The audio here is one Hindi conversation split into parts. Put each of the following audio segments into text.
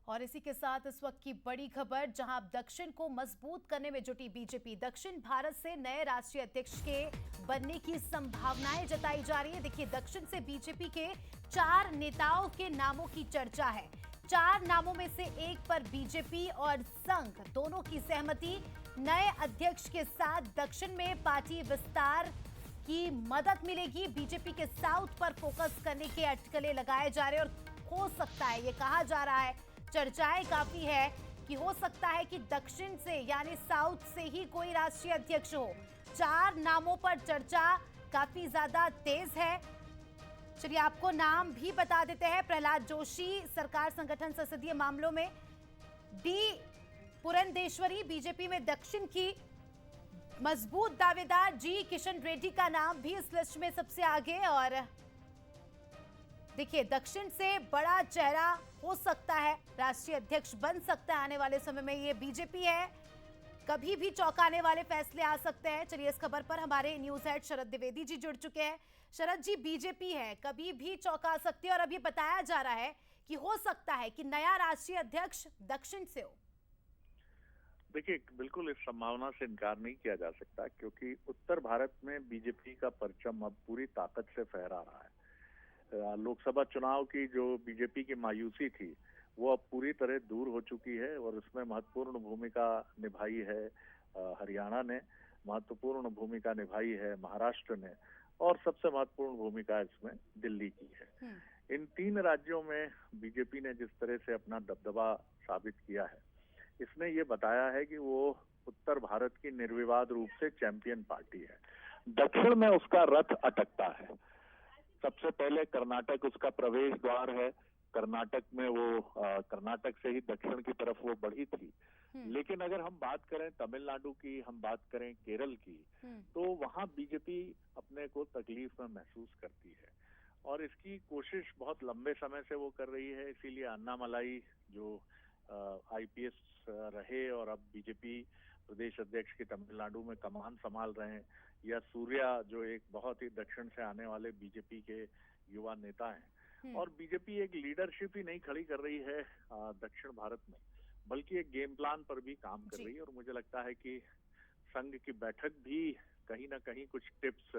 और इसी के साथ इस वक्त की बड़ी खबर, जहां अब दक्षिण को मजबूत करने में जुटी बीजेपी। दक्षिण भारत से नए राष्ट्रीय अध्यक्ष के बनने की संभावनाएं जताई जा रही है। देखिए, दक्षिण से बीजेपी के 4 नेताओं के नामों की चर्चा है। 4 नामों में से एक पर बीजेपी और संघ दोनों की सहमति। नए अध्यक्ष के साथ दक्षिण में पार्टी विस्तार की मदद मिलेगी। बीजेपी के साउथ पर फोकस करने के अटकलें लगाए जा रहे हैं और हो सकता है, ये कहा जा रहा है, चर्चाएं काफी है कि हो सकता है कि दक्षिण से यानी साउथ से ही कोई राष्ट्रीय अध्यक्ष हो। 4 नामों पर चर्चा काफी ज्यादा तेज है। चलिए आपको नाम भी बता देते हैं। प्रहलाद जोशी सरकार संगठन संसदीय मामलों में, डी पुरंदेश्वरी बीजेपी में दक्षिण की मजबूत दावेदार, जी किशन रेड्डी का नाम भी इस लिस्ट में सबसे आगे। और देखिए, दक्षिण से बड़ा चेहरा हो सकता है, राष्ट्रीय अध्यक्ष बन सकता है आने वाले समय में। ये बीजेपी है, कभी भी चौंकाने वाले फैसले आ सकते हैं। चलिए इस खबर पर हमारे न्यूज हेड शरद द्विवेदी जी जुड़ चुके हैं। शरद जी, बीजेपी है, कभी भी चौंका सकती है और अभी बताया जा रहा है कि हो सकता है कि नया राष्ट्रीय अध्यक्ष दक्षिण से हो। देखिए, बिल्कुल इस संभावना से इनकार नहीं किया जा सकता, क्योंकि उत्तर भारत में बीजेपी का परचम अब पूरी ताकत से फहरा रहा है। लोकसभा चुनाव की जो बीजेपी की मायूसी थी, वो अब पूरी तरह दूर हो चुकी है और इसमें महत्वपूर्ण भूमिका निभाई है हरियाणा ने, महत्वपूर्ण भूमिका निभाई है महाराष्ट्र ने, और सबसे महत्वपूर्ण भूमिका इसमें दिल्ली की है। इन 3 राज्यों में बीजेपी ने जिस तरह से अपना दबदबा साबित किया है, इसने ये बताया है कि वो उत्तर भारत की निर्विवाद रूप से चैंपियन पार्टी है। दक्षिण में उसका रथ अटकता है। सबसे पहले कर्नाटक उसका प्रवेश द्वार है। कर्नाटक में वो कर्नाटक से ही दक्षिण की तरफ वो बढ़ी थी। लेकिन अगर हम बात करें तमिलनाडु की, हम बात करें केरल की, तो वहां बीजेपी अपने को तकलीफ में महसूस करती है और इसकी कोशिश बहुत लंबे समय से वो कर रही है। इसीलिए अन्नामलाई जो आईपीएस रहे और अब बीजेपी प्रदेश अध्यक्ष की तमिलनाडु में कमान संभाल रहे हैं, या सूर्या जो एक बहुत ही दक्षिण से आने वाले बीजेपी के युवा नेता हैं। और बीजेपी एक लीडरशिप ही नहीं खड़ी कर रही है दक्षिण भारत में, बल्कि एक गेम प्लान पर भी काम कर रही है। और मुझे लगता है कि संघ की बैठक भी कहीं ना कहीं कुछ टिप्स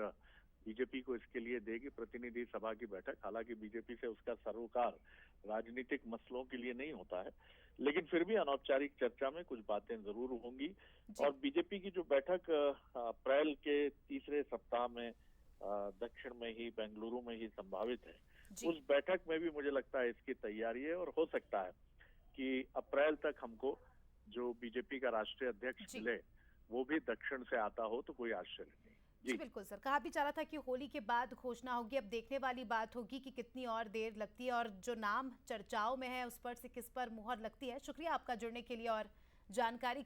बीजेपी को इसके लिए देगी। प्रतिनिधि सभा की बैठक, हालांकि बीजेपी से उसका सरोकार राजनीतिक मसलों के लिए नहीं होता है, लेकिन फिर भी अनौपचारिक चर्चा में कुछ बातें जरूर होंगी। और बीजेपी की जो बैठक अप्रैल के तीसरे सप्ताह में दक्षिण में ही, बेंगलुरु में ही संभावित है, उस बैठक में भी मुझे लगता है इसकी तैयारी है। और हो सकता है कि अप्रैल तक हमको जो बीजेपी का राष्ट्रीय अध्यक्ष मिले, वो भी दक्षिण से आता हो तो कोई आश्चर्य नहीं। जी बिल्कुल सर, कहा भी जा रहा था कि होली के बाद घोषणा होगी। अब देखने वाली बात होगी कि कितनी और देर लगती है और जो नाम चर्चाओं में है उस पर से किस पर मुहर लगती है। शुक्रिया आपका जुड़ने के लिए और जानकारी